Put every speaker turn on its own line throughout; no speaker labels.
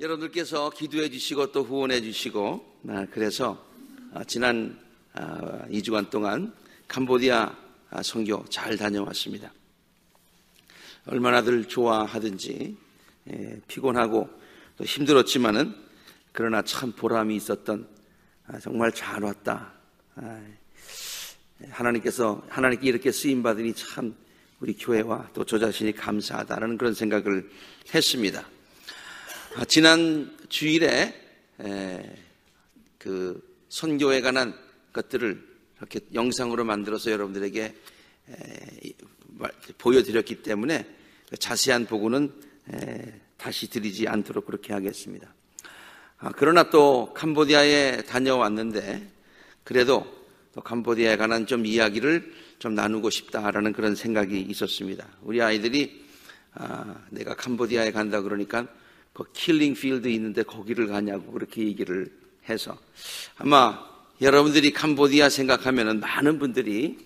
여러분들께서 기도해 주시고 또 후원해 주시고 그래서 지난 2주간 동안 캄보디아 선교 잘 다녀왔습니다. 얼마나들 좋아하든지 피곤하고 또 힘들었지만은 그러나 참 보람이 있었던 정말 잘 왔다. 하나님께 이렇게 쓰임받으니 참 우리 교회와 또 저 자신이 감사하다라는 그런 생각을 했습니다. 지난 주일에 그 선교에 관한 것들을 이렇게 영상으로 만들어서 여러분들에게 보여드렸기 때문에 자세한 보고는 다시 드리지 않도록 그렇게 하겠습니다. 그러나 또 캄보디아에 다녀왔는데 그래도 또 캄보디아에 관한 좀 이야기를 좀 나누고 싶다라는 그런 생각이 있었습니다. 우리 아이들이 내가 캄보디아에 간다 그러니까 그 킬링 필드 있는데 거기를 가냐고 그렇게 얘기를 해서 아마 여러분들이 캄보디아 생각하면은 많은 분들이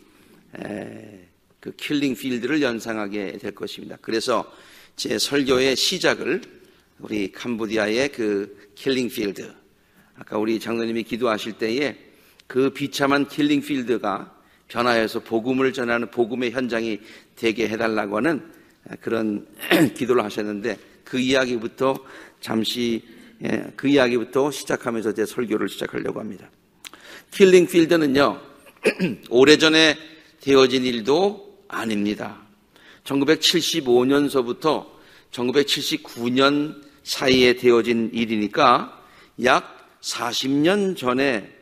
그 킬링 필드를 연상하게 될 것입니다. 그래서 제 설교의 시작을 우리 캄보디아의 그 킬링 필드, 아까 우리 장로님이 기도하실 때에 그 비참한 킬링 필드가 변화해서 복음을 전하는 복음의 현장이 되게 해달라고 하는 그런 기도를 하셨는데 그 이야기부터 시작하면서 제 설교를 시작하려고 합니다. 킬링 필드는요, 오래전에 되어진 일도 아닙니다. 1975년서부터 1979년 사이에 되어진 일이니까 약 40년 전에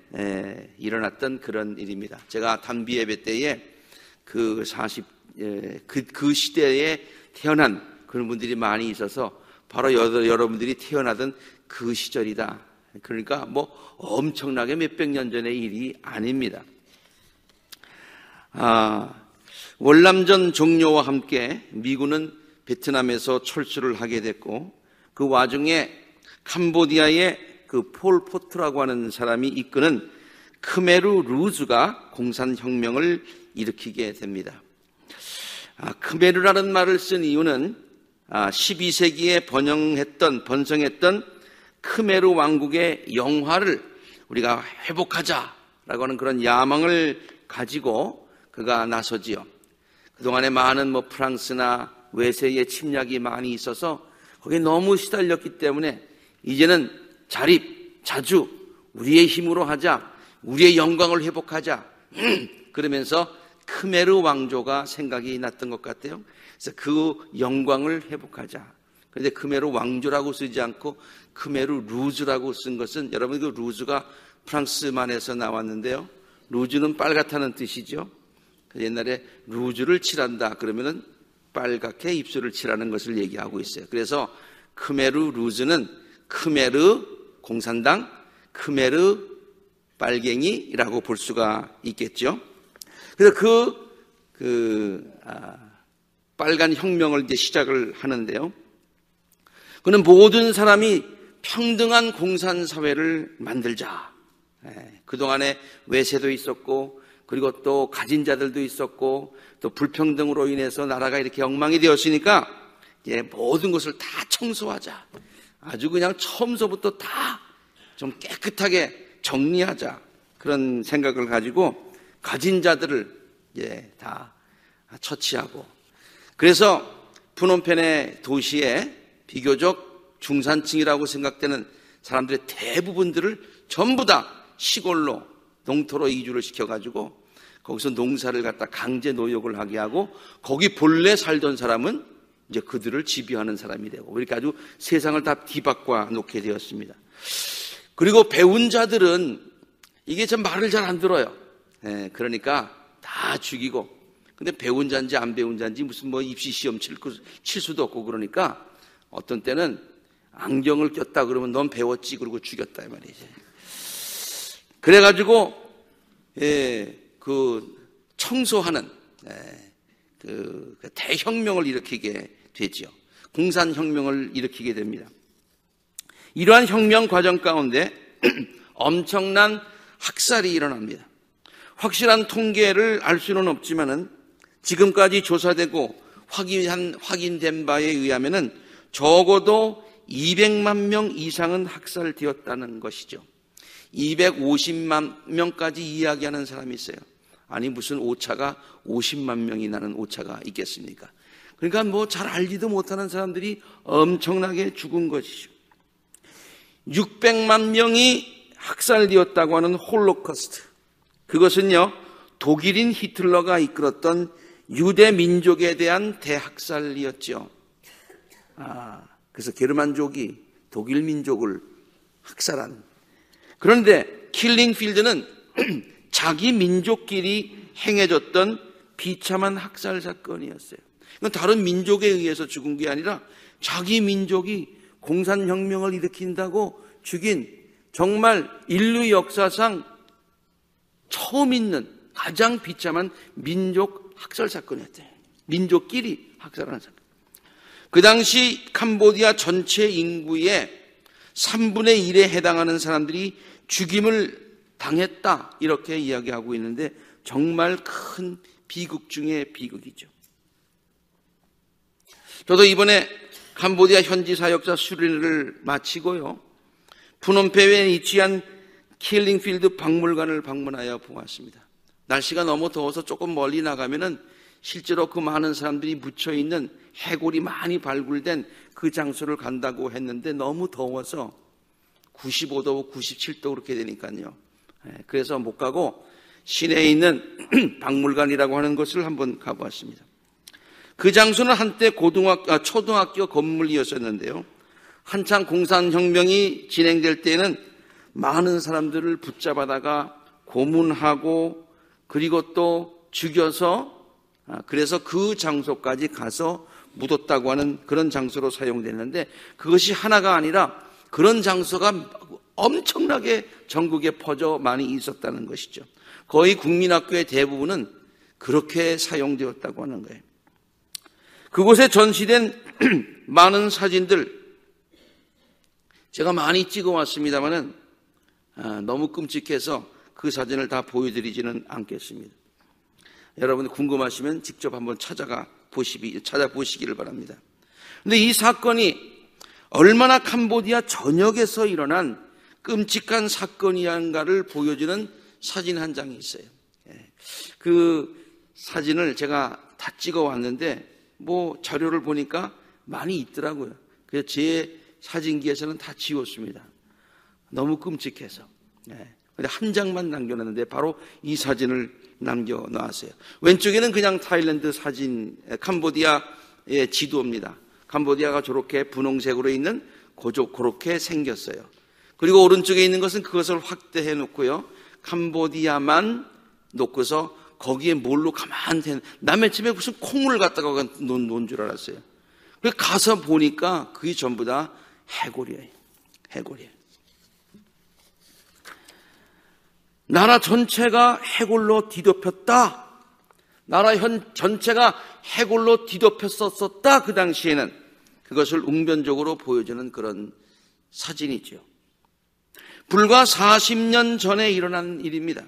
일어났던 그런 일입니다. 제가 단비 예배 때에 그 시대에 태어난 그런 분들이 많이 있어서 바로 여러분들이 태어나던 그 시절이다. 그러니까 뭐 엄청나게 몇백 년 전의 일이 아닙니다. 월남전 종료와 함께 미군은 베트남에서 철수를 하게 됐고 그 와중에 캄보디아의 그 폴 포트라고 하는 사람이 이끄는 크메르 루즈가 공산혁명을 일으키게 됩니다. 크메르라는 말을 쓴 이유는 12세기에 번성했던 크메르 왕국의 영화를 우리가 회복하자라고 하는 그런 야망을 가지고 그가 나서지요. 그동안에 많은 프랑스나 외세의 침략이 많이 있어서 거기에 너무 시달렸기 때문에 이제는 자주 우리의 힘으로 하자, 우리의 영광을 회복하자 그러면서 크메르 왕조가 생각이 났던 것 같아요. 그래서 그 영광을 회복하자. 그런데 크메르 왕조라고 쓰지 않고 크메르 루즈라고 쓴 것은 여러분 그 루즈가 프랑스만에서 나왔는데요. 루즈는 빨갛다는 뜻이죠. 옛날에 루즈를 칠한다 그러면은 빨갛게 입술을 칠하는 것을 얘기하고 있어요. 그래서 크메르 루즈는 크메르 공산당, 크메르 빨갱이라고 볼 수가 있겠죠. 그래서 빨간 혁명을 이제 시작을 하는데요. 그는 모든 사람이 평등한 공산사회를 만들자. 그동안에 외세도 있었고, 그리고 또 가진 자들도 있었고, 또 불평등으로 인해서 나라가 이렇게 엉망이 되었으니까, 이제 모든 것을 다 청소하자. 아주 그냥 처음서부터 다 좀 깨끗하게 정리하자. 그런 생각을 가지고, 가진 자들을 다 처치하고. 그래서 푸놈펜의 도시에 비교적 중산층이라고 생각되는 사람들의 대부분들을 전부 다 시골로 농토로 이주를 시켜가지고 거기서 농사를 갖다 강제 노역을 하게 하고 거기 본래 살던 사람은 이제 그들을 지배하는 사람이 되고 이렇게 아주 세상을 다 뒤바꿔 놓게 되었습니다. 그리고 배운 자들은 이게 참 말을 잘 안 들어요. 그러니까 다 죽이고 근데 배운 자인지 안 배운 자인지 무슨 입시 시험 칠 수도 없고 그러니까 어떤 때는 안경을 꼈다 그러면 넌 배웠지 그러고 죽였다 이 말이지. 그래가지고 그 청소하는 그 대혁명을 일으키게 되죠. 공산혁명을 일으키게 됩니다. 이러한 혁명 과정 가운데 엄청난 학살이 일어납니다. 확실한 통계를 알 수는 없지만은 지금까지 조사되고 확인된 바에 의하면은 적어도 200만 명 이상은 학살되었다는 것이죠. 250만 명까지 이야기하는 사람이 있어요. 아니 무슨 오차가 50만 명이 나는 오차가 있겠습니까? 그러니까 뭐 잘 알지도 못하는 사람들이 엄청나게 죽은 것이죠. 600만 명이 학살되었다고 하는 홀로코스트. 그것은요, 독일인 히틀러가 이끌었던 유대 민족에 대한 대학살이었죠. 그래서 게르만족이 독일 민족을 학살한. 그런데 킬링필드는 자기 민족끼리 행해졌던 비참한 학살 사건이었어요. 이건 다른 민족에 의해서 죽은 게 아니라 자기 민족이 공산혁명을 일으킨다고 죽인 정말 인류 역사상 처음 있는 가장 비참한 민족 학살 사건이었대요. 민족끼리 학살하는 사건. 그 당시 캄보디아 전체 인구의 3분의 1에 해당하는 사람들이 죽임을 당했다, 이렇게 이야기하고 있는데 정말 큰 비극 중에 비극이죠. 저도 이번에 캄보디아 현지 사역자 수련회를 마치고요, 푸놈페에 위치한 킬링필드 박물관을 방문하여 보았습니다. 날씨가 너무 더워서 조금 멀리 나가면은 실제로 그 많은 사람들이 묻혀있는 해골이 많이 발굴된 그 장소를 간다고 했는데 너무 더워서 95도, 97도 그렇게 되니까요. 그래서 못 가고 시내에 있는 박물관이라고 하는 곳을 한번 가보았습니다. 그 장소는 한때 초등학교 건물이었었는데요. 한창 공산혁명이 진행될 때에는 많은 사람들을 붙잡아다가 고문하고 그리고 또 죽여서 그래서 그 장소까지 가서 묻었다고 하는 그런 장소로 사용됐는데 그것이 하나가 아니라 그런 장소가 엄청나게 전국에 퍼져 많이 있었다는 것이죠. 거의 국민학교의 대부분은 그렇게 사용되었다고 하는 거예요. 그곳에 전시된 많은 사진들 제가 많이 찍어왔습니다만은 너무 끔찍해서 그 사진을 다 보여드리지는 않겠습니다. 여러분 궁금하시면 직접 한번 찾아보시기를 바랍니다. 그런데 이 사건이 얼마나 캄보디아 전역에서 일어난 끔찍한 사건이한가를 보여주는 사진 한 장이 있어요. 그 사진을 제가 다 찍어왔는데 뭐 자료를 보니까 많이 있더라고요. 그래서 제 사진기에서는 다 지웠습니다. 너무 끔찍해서. 근데 한 장만 남겨놨는데 바로 이 사진을 남겨놨어요. 왼쪽에는 그냥 타일랜드 사진, 캄보디아의 지도입니다. 캄보디아가 저렇게 분홍색으로 있는 그렇게 생겼어요. 그리고 오른쪽에 있는 것은 그것을 확대해 놓고요, 캄보디아만 놓고서 거기에 뭘로 가만히 남의 집에 무슨 콩을 갖다가 놓은 줄 알았어요. 그래서 가서 보니까 그게 전부 다 해골이에요. 해골이에요. 나라 전체가 해골로 뒤덮였다. 나라 전체가 해골로 뒤덮였었다. 그 당시에는 그것을 웅변적으로 보여주는 그런 사진이죠. 불과 40년 전에 일어난 일입니다.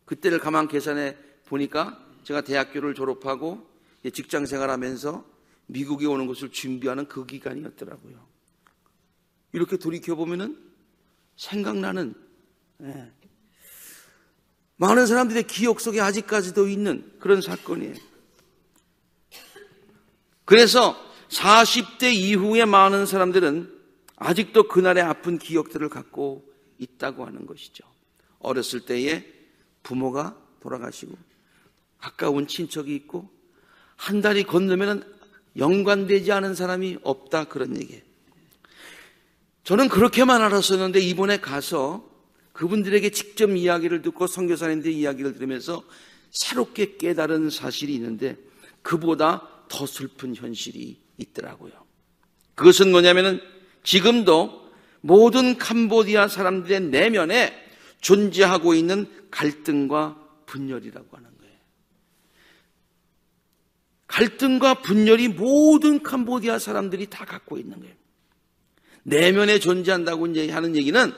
그때를 가만 계산해 보니까 제가 대학교를 졸업하고 직장 생활하면서 미국에 오는 것을 준비하는 그 기간이었더라고요. 이렇게 돌이켜보면은 생각나는 많은 사람들의 기억 속에 아직까지도 있는 그런 사건이에요. 그래서 40대 이후에 많은 사람들은 아직도 그날의 아픈 기억들을 갖고 있다고 하는 것이죠. 어렸을 때에 부모가 돌아가시고 가까운 친척이 있고 한 달이 건너면 연관되지 않은 사람이 없다, 그런 얘기예요. 저는 그렇게만 알았었는데 이번에 가서 그분들에게 직접 이야기를 듣고 선교사님들의 이야기를 들으면서 새롭게 깨달은 사실이 있는데 그보다 더 슬픈 현실이 있더라고요. 그것은 뭐냐면은 지금도 모든 캄보디아 사람들의 내면에 존재하고 있는 갈등과 분열이라고 하는 거예요. 갈등과 분열이 모든 캄보디아 사람들이 다 갖고 있는 거예요. 내면에 존재한다고 하는 얘기는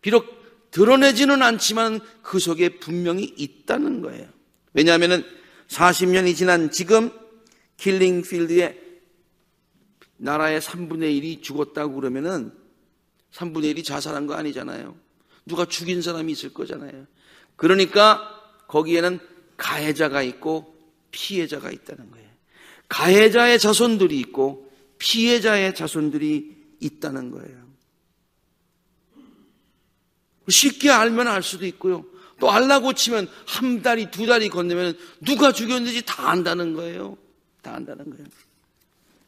비록 드러내지는 않지만 그 속에 분명히 있다는 거예요. 왜냐하면 40년이 지난 지금 킬링필드의 나라의 3분의 1이 죽었다고 그러면은 3분의 1이 자살한 거 아니잖아요. 누가 죽인 사람이 있을 거잖아요. 그러니까 거기에는 가해자가 있고 피해자가 있다는 거예요. 가해자의 자손들이 있고 피해자의 자손들이 있다는 거예요. 쉽게 알면 알 수도 있고요. 또 알라고 치면 한 달이 두 달이 건너면 누가 죽였는지 다 안다는 거예요. 다 안다는 거예요.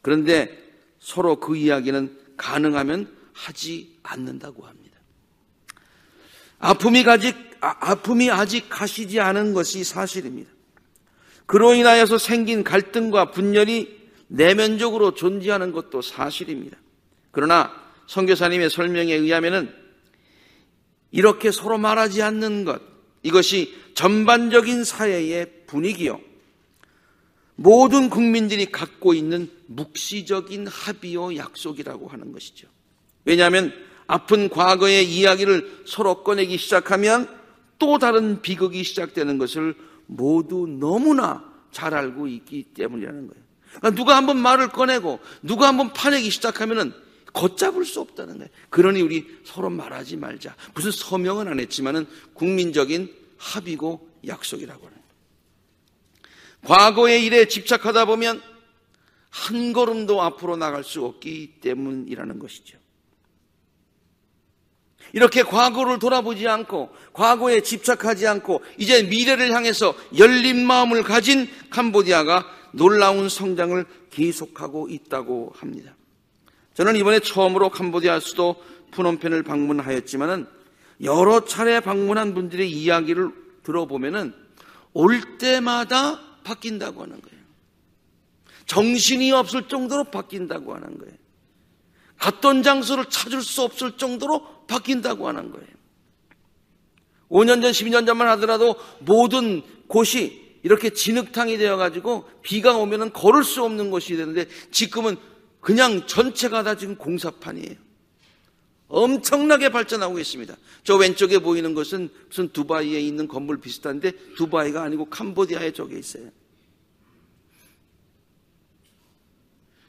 그런데 서로 그 이야기는 가능하면 하지 않는다고 합니다. 아픔이 아직 가시지 않은 것이 사실입니다. 그로 인하여서 생긴 갈등과 분열이 내면적으로 존재하는 것도 사실입니다. 그러나 선교사님의 설명에 의하면은 이렇게 서로 말하지 않는 것, 이것이 전반적인 사회의 분위기요, 모든 국민들이 갖고 있는 묵시적인 합의요 약속이라고 하는 것이죠. 왜냐하면 아픈 과거의 이야기를 서로 꺼내기 시작하면 또 다른 비극이 시작되는 것을 모두 너무나 잘 알고 있기 때문이라는 거예요. 그러니까 누가 한번 말을 꺼내고 누가 한번 파내기 시작하면은 걷잡을 수 없다는 거예요. 그러니 우리 서로 말하지 말자. 무슨 서명은 안 했지만은 국민적인 합의고 약속이라고 하는 거예요. 과거의 일에 집착하다 보면 한 걸음도 앞으로 나갈 수 없기 때문이라는 것이죠. 이렇게 과거를 돌아보지 않고 과거에 집착하지 않고 이제 미래를 향해서 열린 마음을 가진 캄보디아가 놀라운 성장을 계속하고 있다고 합니다. 저는 이번에 처음으로 캄보디아 수도 푸놈펜을 방문하였지만은 여러 차례 방문한 분들의 이야기를 들어보면은 올 때마다 바뀐다고 하는 거예요. 정신이 없을 정도로 바뀐다고 하는 거예요. 갔던 장소를 찾을 수 없을 정도로 바뀐다고 하는 거예요. 5년 전, 12년 전만 하더라도 모든 곳이 이렇게 진흙탕이 되어가지고 비가 오면은 걸을 수 없는 곳이 되는데 지금은 그냥 전체가 다 지금 공사판이에요. 엄청나게 발전하고 있습니다. 저 왼쪽에 보이는 것은 무슨 두바이에 있는 건물 비슷한데 두바이가 아니고 캄보디아에 저게 있어요.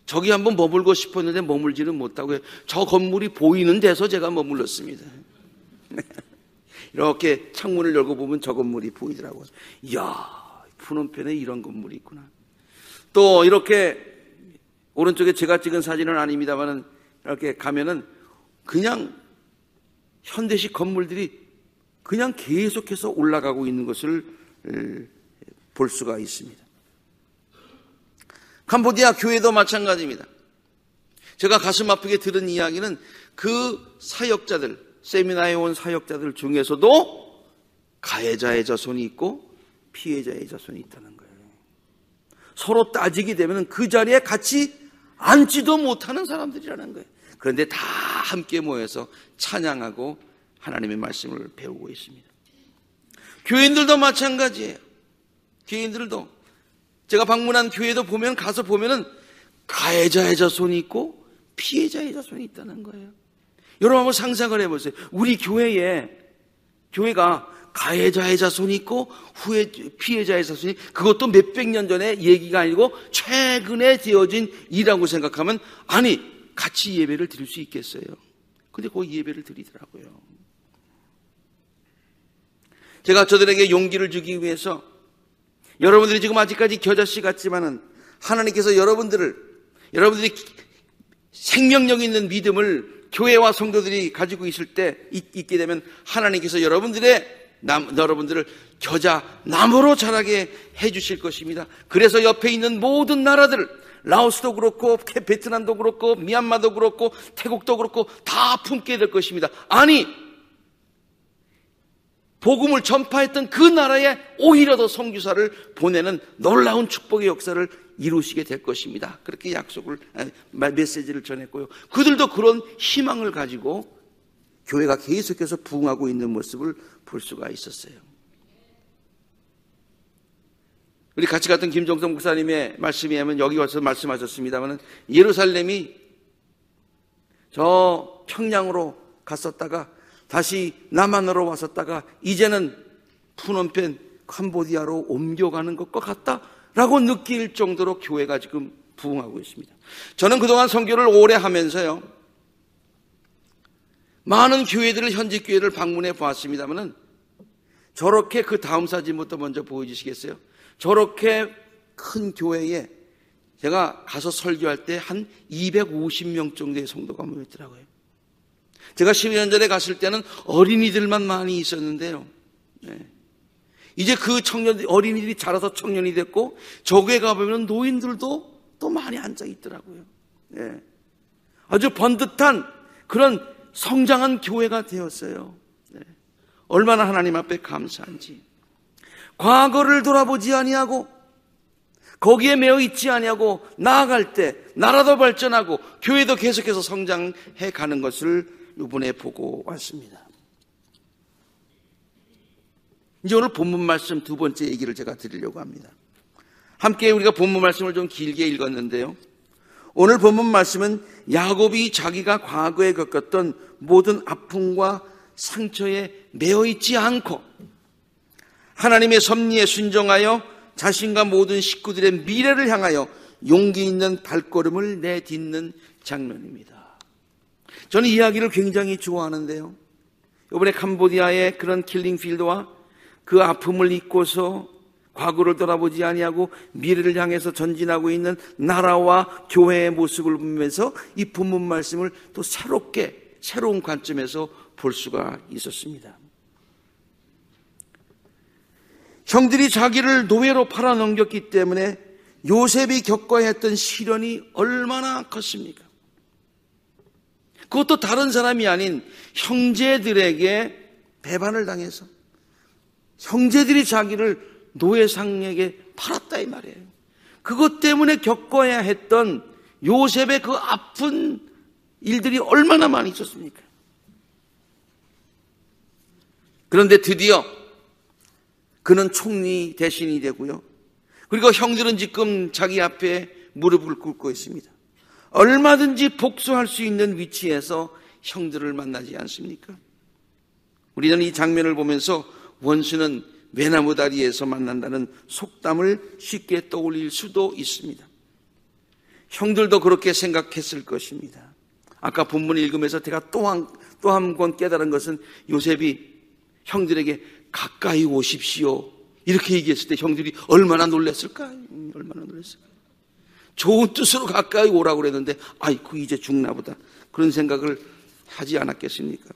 저기 한번 머물고 싶었는데 머물지는 못하고요. 저 건물이 보이는 데서 제가 머물렀습니다. 이렇게 창문을 열고 보면 저 건물이 보이더라고요. 이야, 푸놈펜에 이런 건물이 있구나. 또 이렇게 오른쪽에 제가 찍은 사진은 아닙니다만은 이렇게 가면은 그냥 현대식 건물들이 그냥 계속해서 올라가고 있는 것을 볼 수가 있습니다. 캄보디아 교회도 마찬가지입니다. 제가 가슴 아프게 들은 이야기는 그 사역자들, 세미나에 온 사역자들 중에서도 가해자의 자손이 있고 피해자의 자손이 있다는 거예요. 서로 따지게 되면 그 자리에 같이 앉지도 못하는 사람들이라는 거예요. 그런데 다 함께 모여서 찬양하고 하나님의 말씀을 배우고 있습니다. 교인들도 마찬가지예요. 교인들도 제가 방문한 교회도 보면 가서 보면은 가해자의 자손이 있고 피해자의 자손이 있다는 거예요. 여러분 한번 상상을 해보세요. 우리 교회가 가해자의 자손이 있고 피해자의 자손이, 그것도 몇백 년 전에 얘기가 아니고 최근에 되어진 일이라고 생각하면 아니 같이 예배를 드릴 수 있겠어요. 근데 그 예배를 드리더라고요. 제가 저들에게 용기를 주기 위해서 여러분들이 지금 아직까지 겨자씨 같지만은 하나님께서 여러분들이 생명력 있는 믿음을 교회와 성도들이 가지고 있게 되면 하나님께서 여러분들을 겨자 나무로 자라게 해주실 것입니다. 그래서 옆에 있는 모든 나라들, 라오스도 그렇고 베트남도 그렇고 미얀마도 그렇고 태국도 그렇고 다 품게 될 것입니다. 아니, 복음을 전파했던 그 나라에 오히려 더 선교사를 보내는 놀라운 축복의 역사를 이루시게 될 것입니다. 그렇게 메시지를 전했고요. 그들도 그런 희망을 가지고 교회가 계속해서 부흥하고 있는 모습을 볼 수가 있었어요. 우리 같이 갔던 김종성 목사님의 말씀에 하면 여기 와서 말씀하셨습니다만 예루살렘이 저 평양으로 갔었다가 다시 남한으로 왔었다가 이제는 푸놈펜 캄보디아로 옮겨가는 것과 같다라고 느낄 정도로 교회가 지금 부응하고 있습니다. 저는 그동안 선교를 오래 하면서요, 많은 교회들을, 현직 교회를 방문해 보았습니다만은, 저렇게, 그 다음 사진부터 먼저 보여주시겠어요? 저렇게 큰 교회에 제가 가서 설교할 때 한 250명 정도의 성도가 모였더라고요. 제가 10년 전에 갔을 때는 어린이들만 많이 있었는데요. 네. 이제 그 어린이들이 자라서 청년이 됐고, 저기에 가보면 노인들도 또 많이 앉아 있더라고요. 네. 아주 번듯한 그런 성장한 교회가 되었어요. 네. 얼마나 하나님 앞에 감사한지. 과거를 돌아보지 아니하고, 거기에 매여 있지 아니하고, 나아갈 때 나라도 발전하고 교회도 계속해서 성장해 가는 것을 이번에 보고 왔습니다. 이제 오늘 본문 말씀 두 번째 얘기를 제가 드리려고 합니다. 함께 우리가 본문 말씀을 좀 길게 읽었는데요, 오늘 본문 말씀은 야곱이 자기가 과거에 겪었던 모든 아픔과 상처에 매여 있지 않고 하나님의 섭리에 순종하여 자신과 모든 식구들의 미래를 향하여 용기 있는 발걸음을 내딛는 장면입니다. 저는 이 이야기를 굉장히 좋아하는데요, 이번에 캄보디아의 그런 킬링필드와 그 아픔을 잊고서 과거를 돌아보지 아니하고 미래를 향해서 전진하고 있는 나라와 교회의 모습을 보면서 이 본문 말씀을 또 새로운 관점에서 볼 수가 있었습니다. 형들이 자기를 노예로 팔아넘겼기 때문에 요셉이 겪어야 했던 시련이 얼마나 컸습니까? 그것도 다른 사람이 아닌 형제들에게 배반을 당해서 형제들이 자기를 노예상에게 팔았다 이 말이에요. 그것 때문에 겪어야 했던 요셉의 그 아픈 일들이 얼마나 많이 있었습니까? 그런데 드디어 그는 총리 대신이 되고요, 그리고 형들은 지금 자기 앞에 무릎을 꿇고 있습니다. 얼마든지 복수할 수 있는 위치에서 형들을 만나지 않습니까? 우리는 이 장면을 보면서 원수는 외나무 다리에서 만난다는 속담을 쉽게 떠올릴 수도 있습니다. 형들도 그렇게 생각했을 것입니다. 아까 본문 읽으면서 제가 또 한 번 깨달은 것은, 요셉이 형들에게 가까이 오십시오 이렇게 얘기했을 때 형들이 얼마나 놀랐을까요? 얼마나 놀랐을까요? 좋은 뜻으로 가까이 오라고 그랬는데, 아이고 이제 죽나 보다, 그런 생각을 하지 않았겠습니까?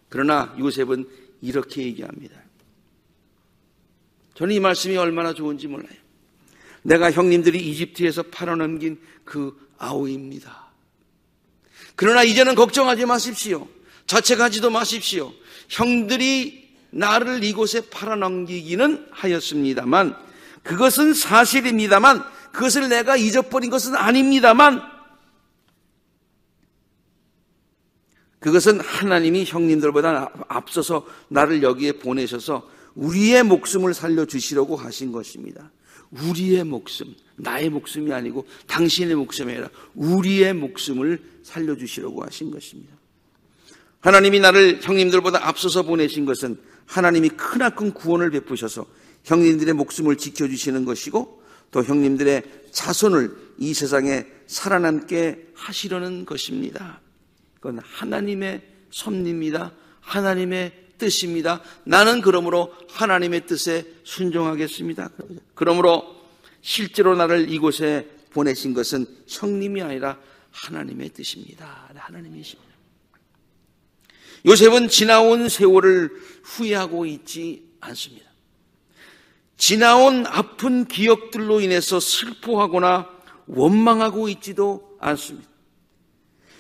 그러나 요셉은 이렇게 얘기합니다. 저는 이 말씀이 얼마나 좋은지 몰라요. 내가 형님들이 이집트에서 팔아넘긴 그 아우입니다. 그러나 이제는 걱정하지 마십시오. 자책하지도 마십시오. 형들이 나를 이곳에 팔아넘기기는 하였습니다만, 그것은 사실입니다만, 그것을 내가 잊어버린 것은 아닙니다만, 그것은 하나님이 형님들보다 앞서서 나를 여기에 보내셔서 우리의 목숨을 살려주시려고 하신 것입니다. 우리의 목숨, 나의 목숨이 아니고 당신의 목숨이 아니라 우리의 목숨을 살려주시려고 하신 것입니다. 하나님이 나를 형님들보다 앞서서 보내신 것은 하나님이 크나큰 구원을 베푸셔서 형님들의 목숨을 지켜주시는 것이고, 또 형님들의 자손을 이 세상에 살아남게 하시려는 것입니다. 그건 하나님의 섭리입니다. 하나님의 뜻입니다. 나는 그러므로 하나님의 뜻에 순종하겠습니다. 그러므로 실제로 나를 이곳에 보내신 것은 형님이 아니라 하나님의 뜻입니다. 하나님이십니다. 요셉은 지나온 세월을 후회하고 있지 않습니다. 지나온 아픈 기억들로 인해서 슬퍼하거나 원망하고 있지도 않습니다.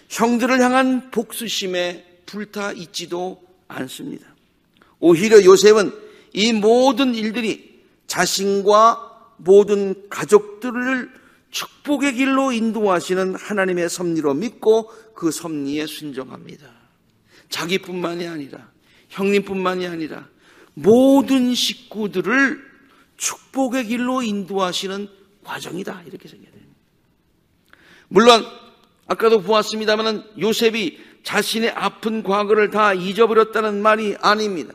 형들을 향한 복수심에 불타 있지도 않습니다. 오히려 요셉은 이 모든 일들이 자신과 모든 가족들을 축복의 길로 인도하시는 하나님의 섭리로 믿고 그 섭리에 순종합니다. 자기뿐만이 아니라, 형님뿐만이 아니라 모든 식구들을 축복의 길로 인도하시는 과정이다, 이렇게 생각해야 됩니다. 물론 아까도 보았습니다만 요셉이 자신의 아픈 과거를 다 잊어버렸다는 말이 아닙니다.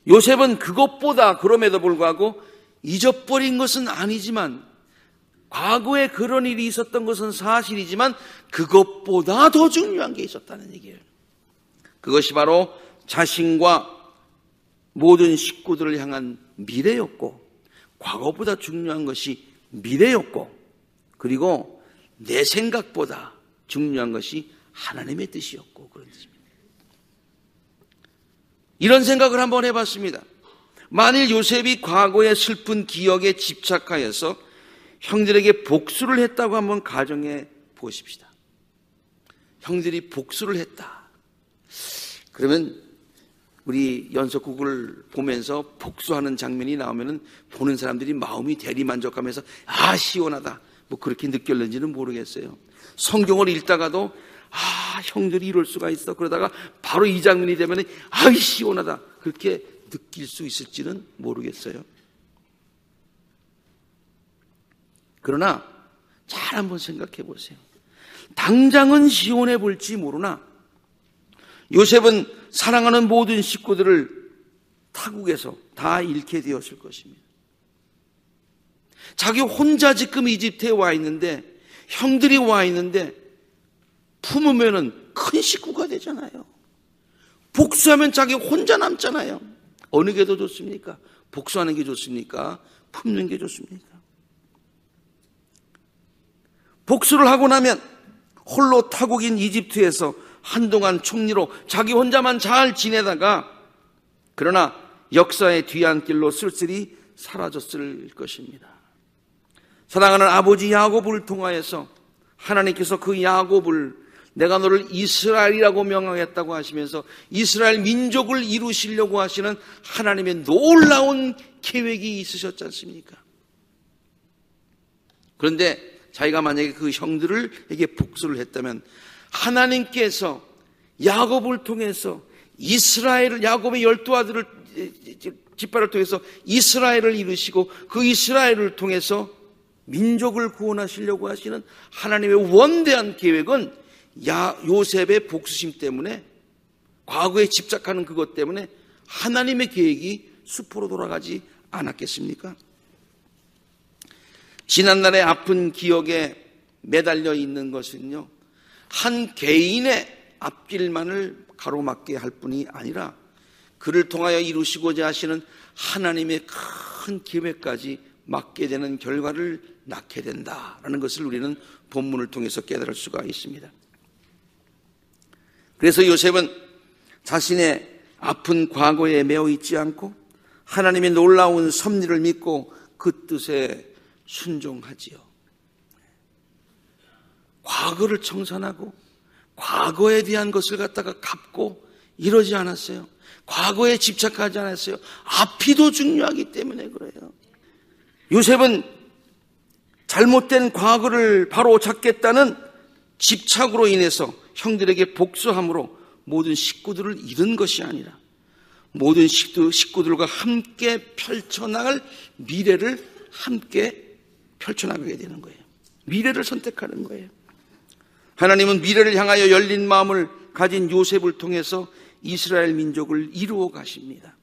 요셉은 그것보다, 그럼에도 불구하고 잊어버린 것은 아니지만 과거에 그런 일이 있었던 것은 사실이지만 그것보다 더 중요한 게 있었다는 얘기예요. 그것이 바로 자신과 모든 식구들을 향한 미래였고, 과거보다 중요한 것이 미래였고, 그리고 내 생각보다 중요한 것이 하나님의 뜻이었고, 그런 뜻입니다. 이런 생각을 한번 해봤습니다. 만일 요셉이 과거의 슬픈 기억에 집착하여서 형들에게 복수를 했다고 한번 가정해 보십시다. 형들이 복수를 했다. 그러면 우리 연속극을 보면서 복수하는 장면이 나오면은 보는 사람들이 마음이 대리만족하면서 아, 시원하다, 뭐 그렇게 느꼈는지는 모르겠어요. 성경을 읽다가도 아, 형들이 이럴 수가 있어, 그러다가 바로 이 장면이 되면은 아, 시원하다, 그렇게 느낄 수 있을지는 모르겠어요. 그러나 잘 한번 생각해 보세요. 당장은 시원해 볼지 모르나 요셉은 사랑하는 모든 식구들을 타국에서 다 잃게 되었을 것입니다. 자기 혼자 지금 이집트에 와 있는데, 형들이 와 있는데 품으면은 큰 식구가 되잖아요. 복수하면 자기 혼자 남잖아요. 어느 게 더 좋습니까? 복수하는 게 좋습니까? 품는 게 좋습니까? 복수를 하고 나면 홀로 타국인 이집트에서 한동안 총리로 자기 혼자만 잘 지내다가, 그러나 역사의 뒤안길로 쓸쓸히 사라졌을 것입니다. 사랑하는 아버지 야곱을 통하여서 하나님께서 그 야곱을 내가 너를 이스라엘이라고 명하겠다고 하시면서 이스라엘 민족을 이루시려고 하시는 하나님의 놀라운 계획이 있으셨지 않습니까? 그런데 자기가 만약에 그 형들에게 복수를 했다면 하나님께서 야곱을 통해서 이스라엘을, 야곱의 12아들을 지파를 통해서 이스라엘을 이루시고 그 이스라엘을 통해서 민족을 구원하시려고 하시는 하나님의 원대한 계획은 요셉의 복수심 때문에, 과거에 집착하는 그것 때문에 하나님의 계획이 수포로 돌아가지 않았겠습니까? 지난날의 아픈 기억에 매달려 있는 것은요, 한 개인의 앞길만을 가로막게 할 뿐이 아니라 그를 통하여 이루시고자 하시는 하나님의 큰 계획까지 막게 되는 결과를 낳게 된다라는 것을 우리는 본문을 통해서 깨달을 수가 있습니다. 그래서 요셉은 자신의 아픈 과거에 매어 있지 않고 하나님의 놀라운 섭리를 믿고 그 뜻에 순종하지요. 과거를 청산하고 과거에 대한 것을 갖다가 갚고 이러지 않았어요. 과거에 집착하지 않았어요. 앞이 더 중요하기 때문에 그래요. 요셉은 잘못된 과거를 바로 잡겠다는 집착으로 인해서 형들에게 복수함으로 모든 식구들을 잃은 것이 아니라 모든 식구들과 함께 펼쳐나갈 미래를 함께 펼쳐나가게 되는 거예요. 미래를 선택하는 거예요. 하나님은 미래를 향하여 열린 마음을 가진 요셉을 통해서 이스라엘 민족을 이루어 가십니다.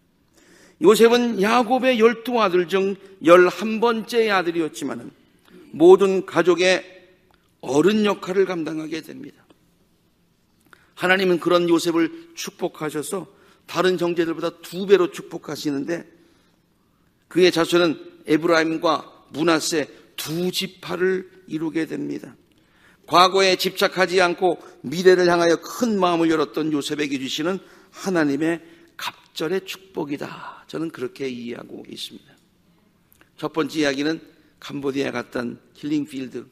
요셉은 야곱의 12아들 중 11번째 아들이었지만 모든 가족의 어른 역할을 감당하게 됩니다. 하나님은 그런 요셉을 축복하셔서 다른 형제들보다 2배로 축복하시는데 그의 자손은 에브라임과 므낫세 2지파를 이루게 됩니다. 과거에 집착하지 않고 미래를 향하여 큰 마음을 열었던 요셉에게 주시는 하나님의 갑절의 축복이다. 저는 그렇게 이해하고 있습니다. 첫 번째 이야기는 캄보디아에 갔던 힐링필드,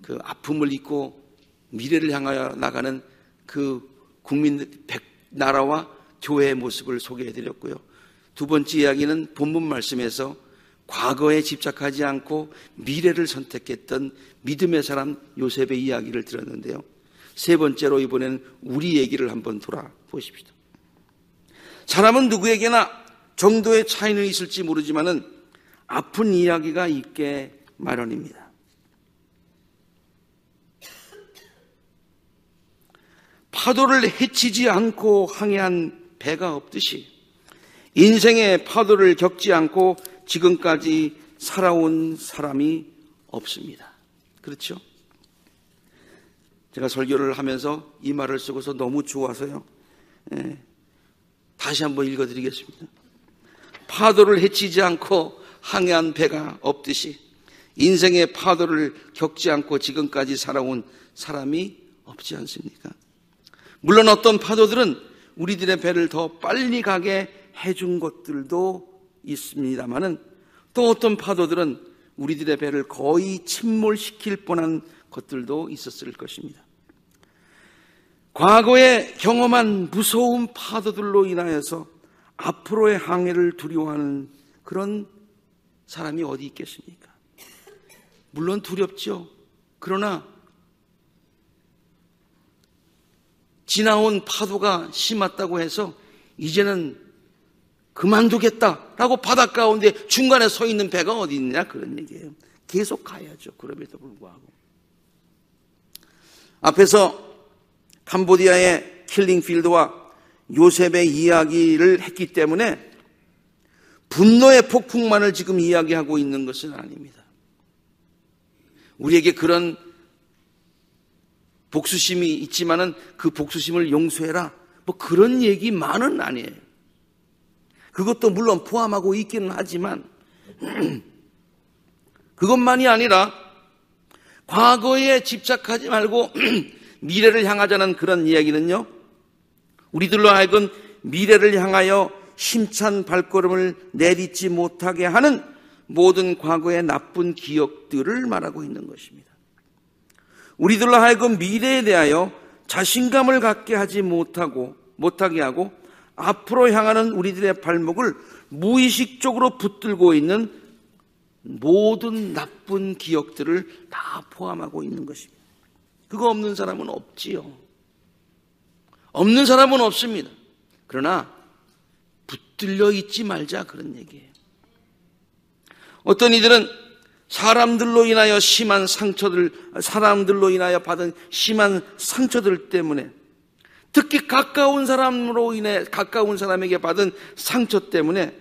그 아픔을 잊고 미래를 향하여 나가는 그 국민 나라와 교회의 모습을 소개해드렸고요. 두 번째 이야기는 본문 말씀에서 과거에 집착하지 않고 미래를 선택했던 믿음의 사람 요셉의 이야기를 들었는데요. 세 번째로 이번에는 우리 얘기를 한번 돌아보십시다. 사람은 누구에게나 정도의 차이는 있을지 모르지만은 아픈 이야기가 있게 마련입니다. 파도를 헤치지 않고 항해한 배가 없듯이 인생의 파도를 겪지 않고 지금까지 살아온 사람이 없습니다. 그렇죠? 제가 설교를 하면서 이 말을 쓰고서 너무 좋아서요. 다시 한번 읽어드리겠습니다. 파도를 헤치지 않고 항해한 배가 없듯이 인생의 파도를 겪지 않고 지금까지 살아온 사람이 없지 않습니까? 물론 어떤 파도들은 우리들의 배를 더 빨리 가게 해준 것들도 있습니다만은 또 어떤 파도들은 우리들의 배를 거의 침몰시킬 뻔한 것들도 있었을 것입니다. 과거에 경험한 무서운 파도들로 인하여서 앞으로의 항해를 두려워하는 그런 사람이 어디 있겠습니까? 물론 두렵죠. 그러나 지나온 파도가 심했다고 해서 이제는 그만두겠다라고 바닷가 가운데 중간에 서 있는 배가 어디 있느냐 그런 얘기예요. 계속 가야죠. 그럼에도 불구하고. 앞에서 캄보디아의 킬링필드와 요셉의 이야기를 했기 때문에 분노의 폭풍만을 지금 이야기하고 있는 것은 아닙니다. 우리에게 그런 복수심이 있지만은 그 복수심을 용서해라. 뭐 그런 얘기만은 아니에요. 그것도 물론 포함하고 있기는 하지만 그것만이 아니라 과거에 집착하지 말고 미래를 향하자는 그런 이야기는요, 우리들로 하여금 미래를 향하여 힘찬 발걸음을 내딛지 못하게 하는 모든 과거의 나쁜 기억들을 말하고 있는 것입니다. 우리들로 하여금 미래에 대하여 자신감을 갖게 하지 못하게 하고 앞으로 향하는 우리들의 발목을 무의식적으로 붙들고 있는 모든 나쁜 기억들을 다 포함하고 있는 것입니다. 그거 없는 사람은 없지요. 없는 사람은 없습니다. 그러나 붙들려 있지 말자 그런 얘기예요. 어떤 이들은 사람들로 인하여 받은 심한 상처들 때문에, 특히 가까운 사람에게 받은 상처 때문에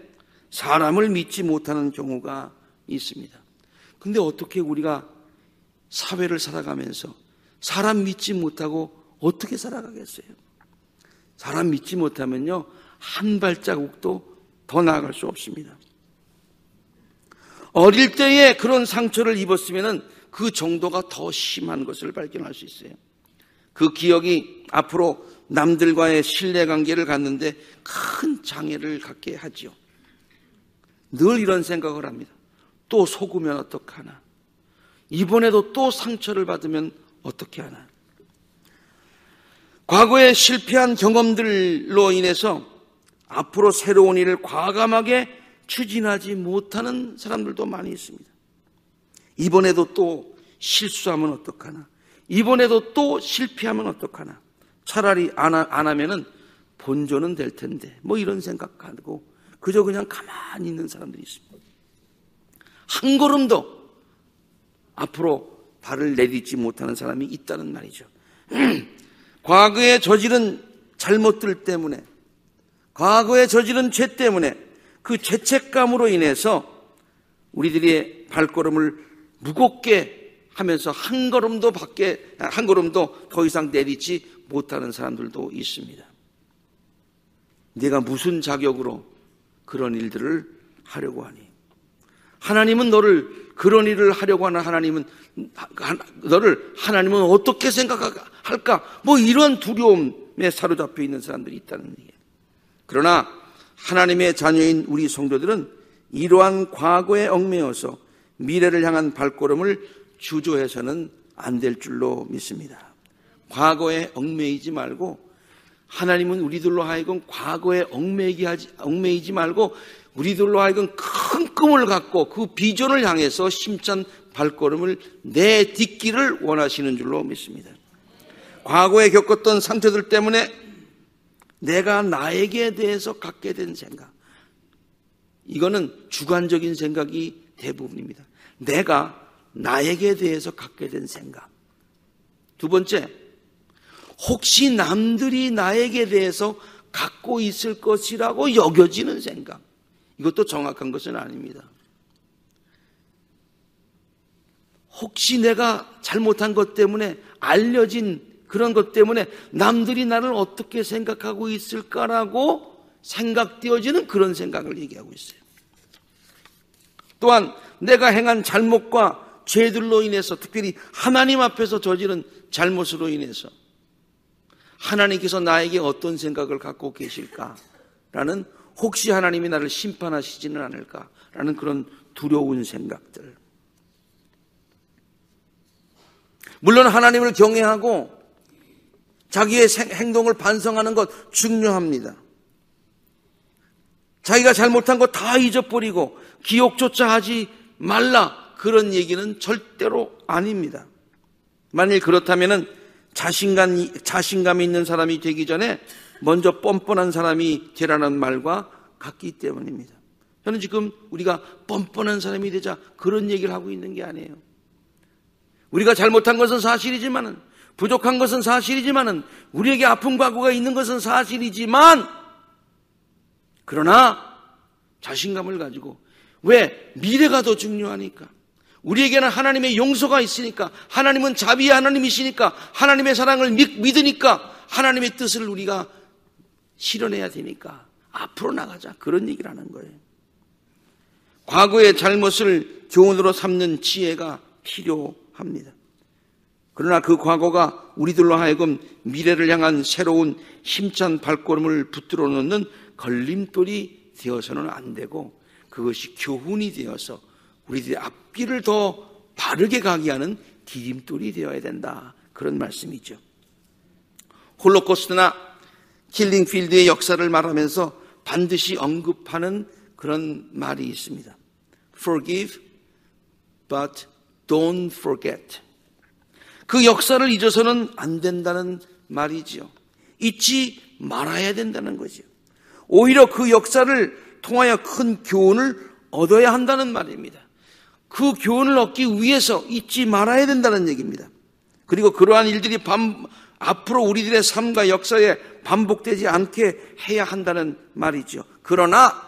사람을 믿지 못하는 경우가 있습니다. 근데 어떻게 우리가 사회를 살아가면서 사람 믿지 못하고 어떻게 살아가겠어요? 사람 믿지 못하면요, 한 발자국도 더 나아갈 수 없습니다. 어릴 때에 그런 상처를 입었으면 그 정도가 더 심한 것을 발견할 수 있어요. 그 기억이 앞으로 남들과의 신뢰관계를 갖는데 큰 장애를 갖게 하죠. 늘 이런 생각을 합니다. 또 속으면 어떡하나? 이번에도 또 상처를 받으면 어떻게 하나? 과거에 실패한 경험들로 인해서 앞으로 새로운 일을 과감하게 추진하지 못하는 사람들도 많이 있습니다. 이번에도 또 실수하면 어떡하나? 이번에도 또 실패하면 어떡하나? 차라리 안 하면은 본전은 될 텐데, 뭐 이런 생각하고 그저 그냥 가만히 있는 사람들이 있습니다. 한 걸음도 앞으로 발을 내딛지 못하는 사람이 있다는 말이죠. 과거에 저지른 잘못들 때문에, 과거에 저지른 죄 때문에 그 죄책감으로 인해서 우리들의 발걸음을 무겁게 하면서 한 걸음도 더 이상 내딛지 못하는 사람들도 있습니다. 내가 무슨 자격으로 그런 일들을 하려고 하니? 하나님은 너를 그런 일을 하려고 하는 하나님은 어떻게 생각할까? 뭐 이런 두려움에 사로잡혀 있는 사람들이 있다는 얘기예요. 그러나 하나님의 자녀인 우리 성도들은 이러한 과거에 얽매여서 미래를 향한 발걸음을 주저해서는 안 될 줄로 믿습니다. 과거에 얽매이지 말고, 하나님은 우리들로 하여금 과거에 얽매이지 말고 우리들로 하여금 큰 꿈을 갖고 그 비전을 향해서 힘찬 발걸음을 내딛기를 원하시는 줄로 믿습니다. 과거에 겪었던 상처들 때문에 내가 나에게 대해서 갖게 된 생각, 이거는 주관적인 생각이 대부분입니다. 내가 나에게 대해서 갖게 된 생각. 두 번째, 혹시 남들이 나에게 대해서 갖고 있을 것이라고 여겨지는 생각. 이것도 정확한 것은 아닙니다. 혹시 내가 잘못한 것 때문에, 알려진 그런 것 때문에 남들이 나를 어떻게 생각하고 있을까라고 생각되어지는 그런 생각을 얘기하고 있어요. 또한 내가 행한 잘못과 죄들로 인해서, 특별히 하나님 앞에서 저지른 잘못으로 인해서 하나님께서 나에게 어떤 생각을 갖고 계실까라는, 혹시 하나님이 나를 심판하시지는 않을까라는 그런 두려운 생각들. 물론 하나님을 경외하고 자기의 행동을 반성하는 것 중요합니다. 자기가 잘못한 거 다 잊어버리고 기억조차 하지 말라, 그런 얘기는 절대로 아닙니다. 만일 그렇다면 자신감 있는 사람이 되기 전에 먼저 뻔뻔한 사람이 되라는 말과 같기 때문입니다. 저는 지금 우리가 뻔뻔한 사람이 되자 그런 얘기를 하고 있는 게 아니에요. 우리가 잘못한 것은 사실이지만은, 부족한 것은 사실이지만은, 우리에게 아픈 과거가 있는 것은 사실이지만, 그러나 자신감을 가지고, 왜? 미래가 더 중요하니까. 우리에게는 하나님의 용서가 있으니까, 하나님은 자비의 하나님이시니까, 하나님의 사랑을 믿으니까, 하나님의 뜻을 우리가 실현해야 되니까 앞으로 나가자, 그런 얘기를 하는 거예요. 과거의 잘못을 교훈으로 삼는 지혜가 필요합니다. 그러나 그 과거가 우리들로 하여금 미래를 향한 새로운 힘찬 발걸음을 붙들어 놓는 걸림돌이 되어서는 안 되고, 그것이 교훈이 되어서 우리들의 앞길을 더 바르게 가게 하는 디딤돌이 되어야 된다, 그런 말씀이죠. 홀로코스트나 킬링필드의 역사를 말하면서 반드시 언급하는 그런 말이 있습니다. Forgive, but don't forget. 그 역사를 잊어서는 안 된다는 말이지요. 잊지 말아야 된다는 거죠. 오히려 그 역사를 통하여 큰 교훈을 얻어야 한다는 말입니다. 그 교훈을 얻기 위해서 잊지 말아야 된다는 얘기입니다. 그리고 그러한 일들이 앞으로 우리들의 삶과 역사에 반복되지 않게 해야 한다는 말이죠. 그러나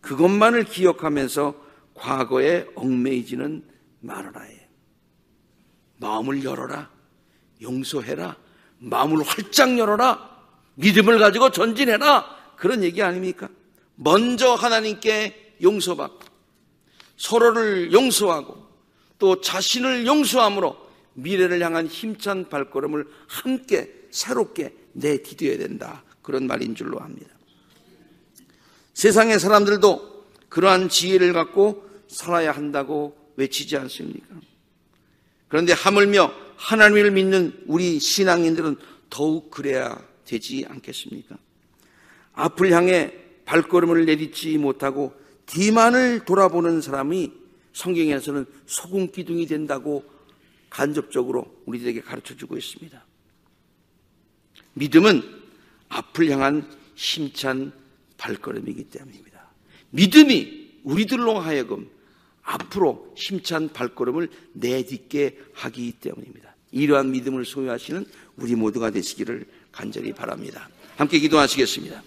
그것만을 기억하면서 과거에 얽매이지는 말아라 해요. 마음을 열어라, 용서해라, 마음을 활짝 열어라, 믿음을 가지고 전진해라, 그런 얘기 아닙니까? 먼저 하나님께 용서받고 서로를 용서하고 또 자신을 용서함으로 미래를 향한 힘찬 발걸음을 함께 새롭게 내디뎌야 된다, 그런 말인 줄로 압니다. 세상의 사람들도 그러한 지혜를 갖고 살아야 한다고 외치지 않습니까? 그런데 하물며 하나님을 믿는 우리 신앙인들은 더욱 그래야 되지 않겠습니까? 앞을 향해 발걸음을 내딛지 못하고 뒤만을 돌아보는 사람이 성경에서는 소금 기둥이 된다고 간접적으로 우리들에게 가르쳐주고 있습니다. 믿음은 앞을 향한 힘찬 발걸음이기 때문입니다. 믿음이 우리들로 하여금 앞으로 힘찬 발걸음을 내딛게 하기 때문입니다. 이러한 믿음을 소유하시는 우리 모두가 되시기를 간절히 바랍니다. 함께 기도하시겠습니다.